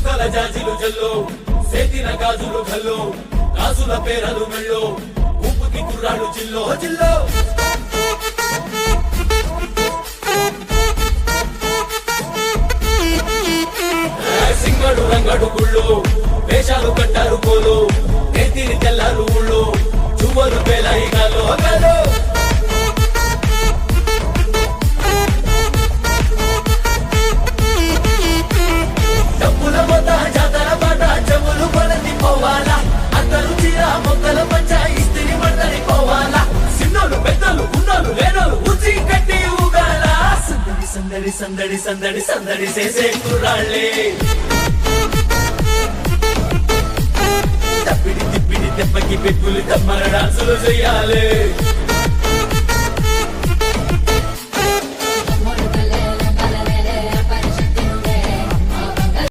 చుక్కల జాజిలు జల్లో సేతిన గాజులు గల్లో గాజుల పేరలు మెళ్ళో ఊపుకి కుర్రాడు జిల్లో జిల్లో సింగడు రంగడు గుళ్ళు వేషాలు కట్టారు కోలు నేతిని తెల్లారు ఊళ్ళు చువ్వలు పేలాయి గాలో గాలో డబ్బుల మొత్త జాతర పాట చెవులు కొలది పోవాలా అందరూ చీర మొక్కల పంచ ఇస్త్రీ మడతని పోవాలా సిన్నోలు పెద్దలు ఉన్నోలు లేనోలు ఉచి కట్టి ఊగాల సందడి సందడి సందడి సందడి సందడి చేసే కుర్రాళ్ళే తప్పిడి తిప్పిడి తెప్పకి పెట్టులు తమ్మర డాన్సులు చెయ్యాలి